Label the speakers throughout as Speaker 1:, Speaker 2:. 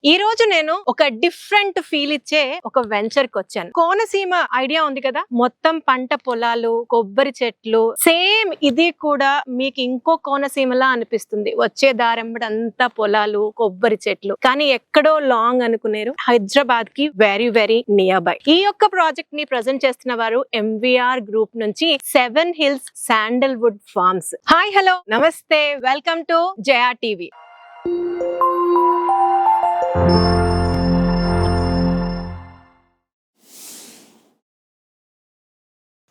Speaker 1: ఈ రోజు నేను ఒక డిఫరెంట్ ఫీల్ ఇచ్చే ఒక వెంచర్ కి వచ్చాను. కోనసీమ ఐడియా ఉంది కదా, మొత్తం పంట పొలాలు, కొబ్బరి చెట్లు. సేమ్ ఇది కూడా మీకు ఇంకో కోనసీమలా అనిపిస్తుంది. వచ్చే దారెంబడి అంతా పొలాలు, కొబ్బరి చెట్లు. కానీ ఎక్కడో లాంగ్ అనుకునేరు, హైదరాబాద్ కి వెరీ వెరీ నియర్ బై. ఈ యొక్క ప్రాజెక్ట్ ని ప్రజెంట్ చేస్తున్న వారు ఎంవీఆర్ గ్రూప్ నుంచి 7 Hills sandalwood forms. Hi, hello, నమస్తే, వెల్కమ్ టు జయా టీవీ.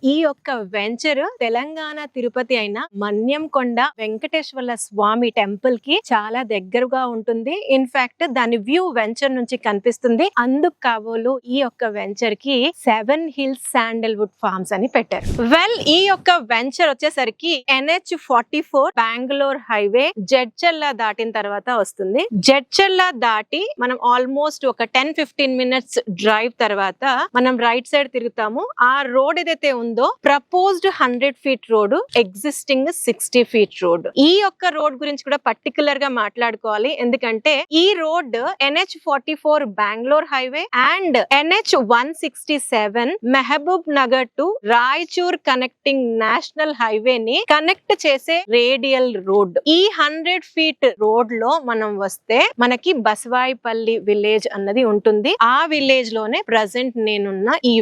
Speaker 1: ఈ యొక్క వెంచర్ తెలంగాణ తిరుపతి అయిన మన్యంకొండ వెంకటేశ్వర స్వామి టెంపుల్ కి చాలా దగ్గరగా ఉంటుంది. ఇన్ఫాక్ట్ దాని వ్యూ వెంచర్ నుంచి కనిపిస్తుంది. అందుకు కాబోలు ఈ యొక్క వెంచర్ కి 7 Hills శాండల్వుడ్ ఫార్మ్స్ అని పెట్టారు. వెల్, ఈ యొక్క వెంచర్ వచ్చేసరికి NH44 బెంగళూరు హైవే జడ్చర్ల దాటిన తర్వాత వస్తుంది. జడ్చర్ల దాటి మనం ఆల్మోస్ట్ ఒక 10-15 minutes డ్రైవ్ తర్వాత మనం రైట్ సైడ్ తిరుగుతాము. ఆ రోడ్ ఏదైతే proposed 100 feet road, existing 60 feet road. ఈ యొక్క రోడ్ గురించి కూడా పర్టికులర్ గా మాట్లాడుకోవాలి. ఎందుకంటే ఈ road NH44 Bengaluru highway and NH167 Mahabubnagar to Raichur connecting national highway ని కనెక్ట్ చేసే రేడియల్ రోడ్. ఈ 100 feet రోడ్ లో మనం వస్తే మనకి బసవాయిపల్లి విలేజ్ అన్నది ఉంటుంది. ఆ విలేజ్ లోనే ప్రజెంట్ నేనున్న ఈ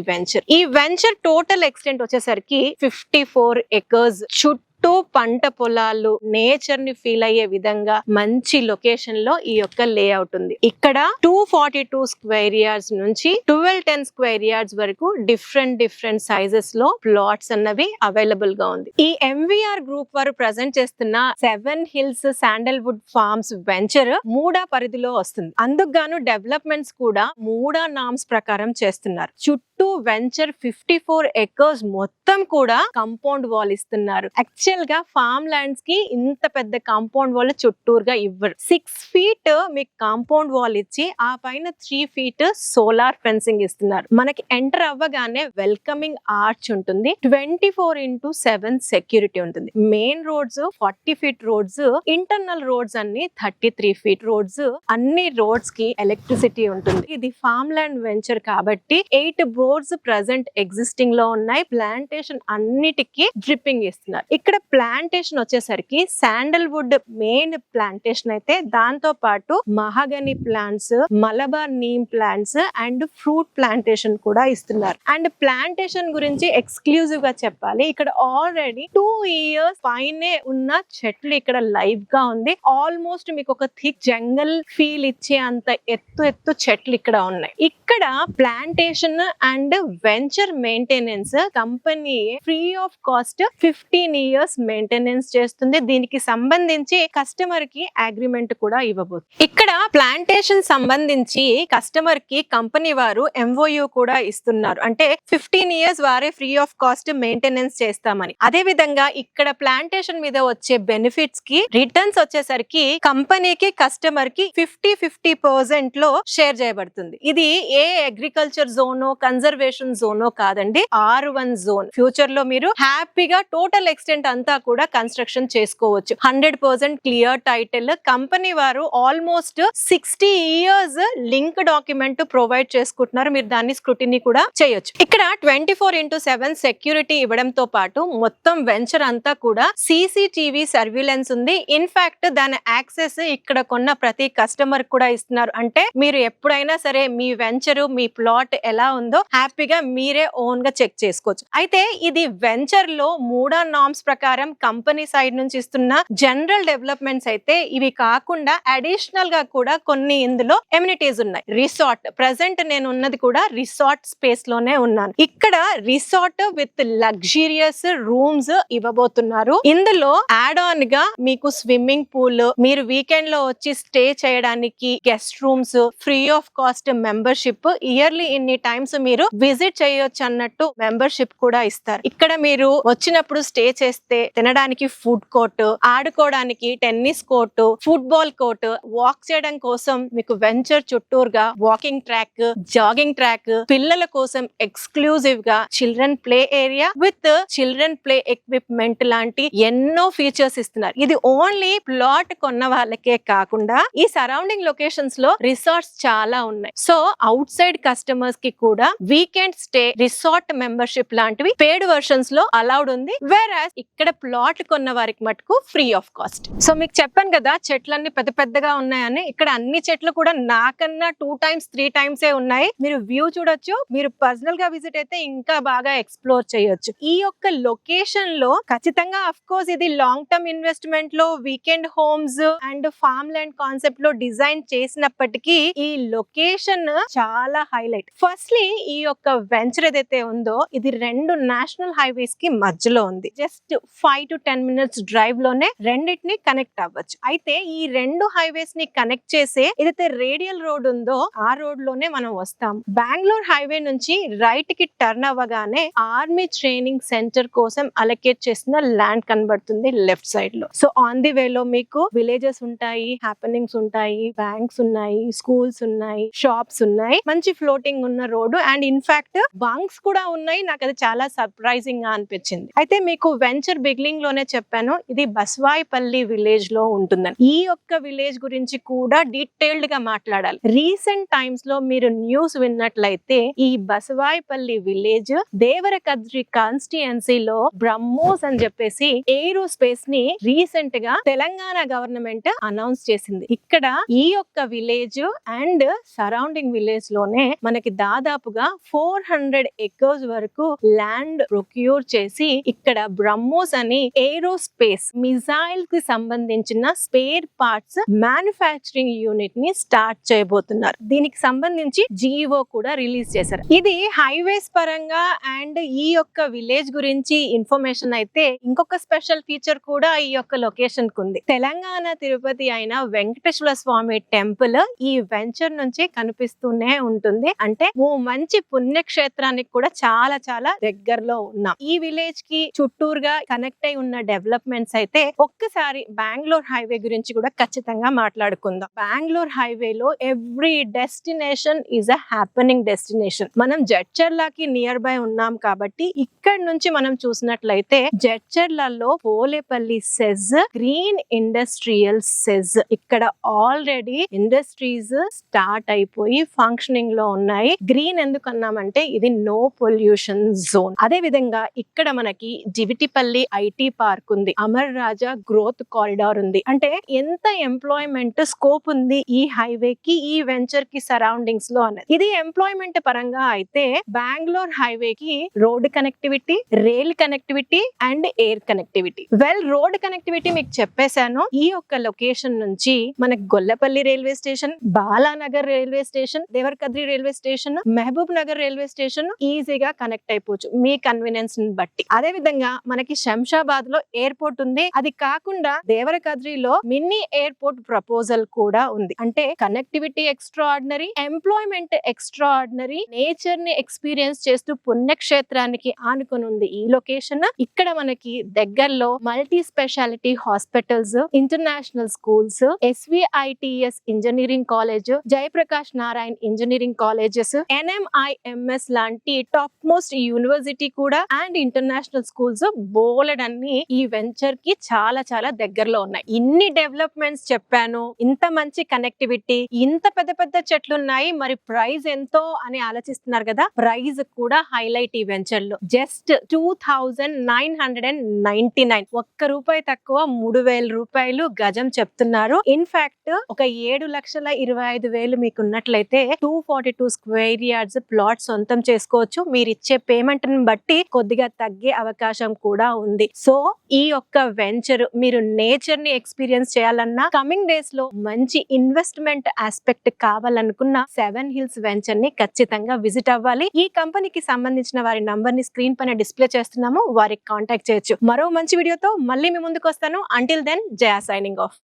Speaker 1: వెంచర్ టోటల్ ఎక్స్టెంట్ వచ్చేసరికి 54 acres. చుట్టూ పంట పొలాలు, నేచర్ ని ఫీల్ అయ్యే విధంగా మంచి లొకేషన్ లో ఈ యొక్క లేఅవుట్ ఉంది. ఇక్కడ 242 square yards నుంచి 1210 square yards వరకు డిఫరెంట్ సైజెస్ లో ప్లాట్స్ అన్నవి అవైలబుల్ గా ఉంది. ఈ ఎంవీఆర్ గ్రూప్ వారు ప్రజెంట్ చేస్తున్న 7 Hills శాండల్వుడ్ ఫార్మ్స్ వెంచర్ మూడా పరిధిలో వస్తుంది. అందుకు గాను డెవలప్మెంట్స్ కూడా మూడా నామ్స్ ప్రకారం చేస్తున్నారు. చుట్టూ వెంచర్ 54 acres మొత్తం కూడా కాంపౌండ్ వాల్ ఇస్తున్నారు. యాక్చువల్ గా ఫార్మ్ ల్యాండ్స్ కి ఇంత పెద్ద కాంపౌండ్ వాల్ చుట్టూరుగా ఇవ్వరు. 6 feet మీకు కాంపౌండ్ వాల్ ఇచ్చి ఆ పైన 3 feet సోలార్ ఫెన్సింగ్ ఇస్తున్నారు. మనకి ఎంటర్ అవ్వగానే వెల్కమింగ్ ఆర్చ్ ఉంటుంది. 24/7 సెక్యూరిటీ ఉంటుంది. Main roads 40 feet roads, internal roads అన్ని 33 feet రోడ్స్. అన్ని రోడ్స్ కి ఎలక్ట్రిసిటీ ఉంటుంది. ఇది ఫార్మ్ ల్యాండ్ వెంచర్ కాబట్టి 8 బోర్డ్స్ ప్రెసెంట్ ఎగ్జిస్టింగ్ లో ఉన్నాయి. ప్లాంటేషన్ అన్నిటికీ డ్రిప్పింగ్ ఇస్తున్నారు. ఇక్కడ ప్లాంటేషన్ వచ్చేసరికి శాండల్వుడ్ మెయిన్ ప్లాంటేషన్ అయితే దాంతో పాటు mahogany plants, Malabar neem plants and fruit plantation కూడా ఇస్తున్నారు. అండ్ ప్లాంటేషన్ గురించి ఎక్స్క్లూజివ్ గా చెప్పాలి, ఇక్కడ ఆల్రెడీ 2 years పైనే ఉన్న చెట్లు ఇక్కడ లైవ్ గా ఉంది. ఆల్మోస్ట్ మీకు ఒక థిక్ జంగల్ ఫీల్ ఇచ్చే అంత ఎత్తు చెట్లు ఇక్కడ ఉన్నాయి. ఇక్కడ plantation and venture maintenance company free of cost 15 years maintenance చేస్తుంది. దీనికి సంబంధించి కస్టమర్ కి అగ్రిమెంట్ కూడా ఇవ్వబోతుంది. ఇక్కడ ప్లాంటేషన్ సంబంధించి కస్టమర్ కి కంపెనీ వారు MOU కూడా ఇస్తున్నారు. అంటే 15 years వారే ఫ్రీ ఆఫ్ కాస్ట్ మెయింటెనెన్స్ చేస్తామని. అదే విధంగా ఇక్కడ ప్లాంటేషన్ మీద వచ్చే బెనిఫిట్స్ కి రిటర్న్స్ వచ్చేసరికి కంపెనీకి కస్టమర్ కి 50% లో షేర్ చేయబడుతుంది. ఇది ఏ అగ్రికల్చర్ జోనో కన్జర్వేషన్ జోనో కాదండి, R1 జోన్. ఫ్యూచర్ లో మీరు హ్యాపీగా టోటల్ ఎక్స్టెంట్ అంతా కూడా కన్స్ట్రక్షన్ చేసుకోవచ్చు. 100% క్లియర్ టైటిల్. కంపెనీ వారు almost 60 years link document provide చేసుకుంటున్నారు. మీరు దాన్ని స్క్రూటినీ కూడా చేయొచ్చు. ఇక్కడ 24/7 సెక్యూరిటీ ఇవ్వడంతో పాటు మొత్తం వెంచర్ అంతా కూడా CCTV సర్విలెన్స్ ఉంది. ఇన్ఫాక్ట్ దాని యాక్సెస్ ఇక్కడ కొన్న ప్రతి కస్టమర్ కూడా ఇస్తున్నారు. అంటే మీరు ఎప్పుడైనా సరే మీ వెంచర్, మీ ప్లాట్ ఎలా ఉందో హ్యాపీగా మీరే ఓన్ గా చెక్ చేసుకోవచ్చు. అయితే ఇది వెంచర్ లో మూడా నామ్స్ ప్రకారం కంపెనీ సైడ్ నుంచి ఇస్తున్న జనరల్ డెవలప్మెంట్స్ అయితే ఇవి కాకుండా అడిషనల్ గా కూడా కొన్ని ఇందులో ఎమ్యూనిటీస్ ఉన్నాయి. రిసార్ట్ ప్రెసెంట్ నేను ఉన్నది కూడా రిసార్ట్ స్పేస్ లోనే ఉన్నాను. ఇక్కడ రిసార్ట్ విత్ లగ్జరియస్ రూమ్స్ ఇవ్వబోతున్నారు. ఇందులో యాడ్ ఆన్ గా మీకు స్విమ్మింగ్ పూల్, మీరు వీకెండ్ లో వచ్చి స్టే చేయడానికి guest rooms, free of cost membership, yearly ఇన్ని టైమ్స్ మీరు విజిట్ చేయొచ్చు అన్నట్టు మెంబర్షిప్ కూడా ఇస్తారు. ఇక్కడ మీరు వచ్చినప్పుడు స్టే చేస్తే అయితే తినడానికి ఫుడ్ కోర్ట్, ఆడుకోవడానికి tennis court, football court, walk చేయడం కోసం మీకు వెంచర్ చుట్టూరుగా వాకింగ్ ట్రాక్, జాగింగ్ ట్రాక్, పిల్లల కోసం ఎక్స్క్లూజివ్ గా children play area with children play equipment లాంటి ఎన్నో ఫీచర్స్ ఇస్తున్నారు. ఇది ఓన్లీ ప్లాట్ కొన్న వాళ్ళకే కాకుండా ఈ సరౌండింగ్ లొకేషన్స్ లో రిసార్ట్స్ చాలా ఉన్నాయి. సో అవుట్ సైడ్ కస్టమర్స్ కి కూడా వీకెండ్ స్టే, రిసార్ట్ మెంబర్షిప్ లాంటివి పేడ్ వర్షన్స్ లో అలౌడ్ ఉంది. వేరాస్ ఇక్కడ ప్లాట్ కొన్న వారికి మటుకు ఫ్రీ ఆఫ్ కాస్ట్. సో మీకు చెప్పాను కదా చెట్లన్నీ పెద్ద పెద్దగా ఉన్నాయని. ఇక్కడ అన్ని చెట్లు కూడా నాకన్నా 2 times 3 times ఉన్నాయి. మీరు వ్యూ చూడొచ్చు. మీరు పర్సనల్ గా విజిట్ అయితే ఇంకా బాగా ఎక్స్ప్లోర్ చేయొచ్చు. ఈ యొక్క లొకేషన్ లో ఖచ్చితంగా అఫ్ కోర్స్ ఇది లాంగ్ టర్మ్ ఇన్వెస్ట్మెంట్ లో weekend homes and farm land concept లో డిజైన్ చేసినప్పటికీ ఈ లొకేషన్ చాలా హైలైట్. ఫస్ట్లీ ఈ యొక్క వెంచర్ ఏదైతే ఉందో ఇది 2 నేషనల్ హైవేస్ కి మధ్యలో ఉంది. జస్ట్ 5 to 10 minutes డ్రైవ్ లోనే రెండింటిని కనెక్ట్ అవ్వచ్చు. అయితే ఈ 2 హైవేస్ ని కనెక్ట్ చేసే ఏదైతే రేడియల్ రోడ్ ఉందో ఆ రోడ్ లోనే మనం వస్తాం. బెంగళూరు హైవే నుంచి రైట్ కి టర్న్ అవ్వగానే ఆర్మీ ట్రైనింగ్ సెంటర్ కోసం అలొకేట్ చేసిన ల్యాండ్ కనబడుతుంది లెఫ్ట్ సైడ్ లో. సో ఆన్ ది వే లో మీకు విలేజెస్ ఉంటాయి, హ్యాపెనింగ్స్ ఉంటాయి, బ్యాంక్స్ ఉన్నాయి, స్కూల్స్ ఉన్నాయి, షాప్స్ ఉన్నాయి. మంచి ఫ్లోటింగ్ ఉన్న రోడ్డు అండ్ ఇన్ఫాక్ట్ బంక్స్ కూడా ఉన్నాయి. నాకు అది చాలా సర్ప్రైజింగ్ గా అనిపించింది. అయితే మీకు వెంచర్ బిగినింగ్ లోనే చెప్పాను ఇది బస్వాయిపల్లి విలేజ్ లో ఉంటుందని. ఈ యొక్క విలేజ్ గురించి కూడా డీటెయిల్డ్ గా మాట్లాడాలి. రీసెంట్ టైమ్స్ లో మీరు న్యూస్ విన్నట్లయితే ఈ బస్వాయిపల్లి విలేజ్ దేవరకద్రి కాన్స్టిట్యుయెన్సీలో బ్రహ్మోస్ అని చెప్పేసి ఏరోస్పేస్ ని రీసెంట్ గా తెలంగాణ గవర్నమెంట్ అనౌన్స్ చేసింది. ఇక్కడ ఈ యొక్క విలేజ్ అండ్ సరౌండింగ్ విలేజ్ లోనే మనకి దాదాపుగా 400 acres వరకు ల్యాండ్ ప్రొక్యూర్ చేసి ఇక్కడ బ్రహ్మోస్ అని ఏరోస్పేస్ మిసైల్ కి సంబంధించిన స్పేర్ పార్ట్స్ మ్యానుఫ్యాక్చరింగ్ యూనిట్ ని స్టార్ట్ చేయబోతున్నారు. దీనికి సంబంధించి జీవో కూడా రిలీజ్ చేశారు. ఇది హైవేస్ పరంగా అండ్ ఈ యొక్క విలేజ్ గురించి ఇన్ఫర్మేషన్ అయితే ఇంకొక స్పెషల్ ఫీచర్ కూడా ఈ యొక్క లొకేషన్ కు ఉంది. తెలంగాణ తిరుపతి అయిన వెంకటేశ్వర స్వామి టెంపుల్ ఈ వెంచర్ నుంచి కనిపిస్తూనే ఉంటుంది. అంటే ఓ మంచి పుణ్యక్షేత్రానికి కూడా చాలా చాలా దగ్గరలో ఉన్నాం. ఈ విలేజ్ కి చుట్టూరుగా కనెక్ట్ అయి ఉన్న డెవలప్మెంట్స్ అయితే ఒక్కసారి బెంగళూరు హైవే గురించి కూడా ఖచ్చితంగా మాట్లాడుకుందాం. బెంగళూరు హైవే లో every destination is a happening destination. మనం జడ్చర్లకి నియర్ బై ఉన్నాం కాబట్టి ఇక్కడ నుంచి మనం చూసినట్లయితే జడ్చర్లలో Polepally SEZ, green industrial SEZ ఇక్కడ ఆల్రెడీ ఇండస్ట్రీస్ స్టార్ట్ అయిపోయి ఫంక్షనింగ్ లో ఉన్నాయి. గ్రీన్ ఎందుకు అన్నామంటే ఇది నో పొల్యూషన్ జోన్. అదే విధంగా ఇక్కడ మనకి జివిటిపల్లి ఐటీ పార్క్ ఉంది, అమర్ రాజా గ్రోత్ కారిడార్ ఉంది. అంటే ఎంత ఎంప్లాయ్మెంట్ స్కోప్ ఉంది ఈ హైవే కి, ఈ వెంచర్ కి సరౌండింగ్స్ లో అన్నది. ఇది ఎంప్లాయ్మెంట్ పరంగా అయితే బెంగళూరు హైవే కి road connectivity, rail connectivity and air connectivity. Well road connectivity మీకు చెప్పేశాను. ఈ యొక్క లొకేషన్ నుంచి మనకి Gollapalli railway station, Balanagar railway station, Devarakadri railway station, Mahbubnagar railway station ఈజీగా కనెక్ట్ అయిపోవచ్చు మీ కన్వీనియన్స్ ని బట్టి. అదే విధంగా మనకి శంషాబాద్ లో ఎయిర్పోర్ట్ ఉంది. అది కాకుండా దేవరకద్రిలో మినీ ఎయిర్పోర్ట్ ప్రపోజల్ కూడా ఉంది. అంటే connectivity extra ordinary, employment extra ordinary, nature ని ఎక్స్పీరియన్స్ చేస్తూ పుణ్యక్షేత్రానికి ఆనుకొని ఉంది ఈ లొకేషన్. ఇక్కడ మనకి దగ్గరలో multi speciality hospitals, international schools, SVITS engineering college, Jayaprakash Narayan engineering colleges, NMIMS లాంటి టాప్ మోస్ట్ యూనివర్సిటీ కూడా అండ్ ఇంటర్నేషనల్ స్కూల్స్ బోలెడన్ని ఈ వెంచర్ కి చాలా చాలా దగ్గరలో ఉన్నాయి. ఇన్ని డెవలప్మెంట్స్ చెప్పాను, ఇంత మంచి కనెక్టివిటీ, ఇంత పెద్ద పెద్ద చెట్లు ఉన్నాయి, మరి ప్రైస్ ఎంతో అని ఆలోచిస్తున్నారు కదా. ప్రైస్ కూడా హైలైట్ ఈ వెంచర్ లో జస్ట్ 2999, ₹1 తక్కువ 3000 రూపాయలు గజం చెప్తున్నారు. ఇన్ఫాక్ట్ ఒక 7,25,000 మీకు ఉన్నట్లయితే 242 స్క్వేర్ యార్డ్స్ ప్లాట్ సొంతం చేసుకోవచ్చు. మీరు ఇచ్చే పేమెంట్ ని బట్టి కొద్దిగా తగ్గే అవకాశం కూడా ఉంది. సో ఈ యొక్క వెంచర్ మీరు నేచర్ ని ఎక్స్పీరియన్స్ చేయాలన్నా, కమింగ్ డేస్ లో మంచి ఇన్వెస్ట్మెంట్ ఆస్పెక్ట్ కావాలనుకున్న 7 హిల్స్ వెంచర్ ని ఖచ్చితంగా విజిట్ అవ్వాలి. ఈ కంపెనీకి సంబంధించిన వారి నంబర్ ని స్క్రీన్ పైన డిస్ప్లే చేస్తున్నాము, వారికి కాంటాక్ట్ చేయొచ్చు. మరో మంచి వీడియోతో మళ్ళీ మీ ముందుకు వస్తాను. అంటిల్ దెన్, జయా సైనింగ్ ఆఫ్.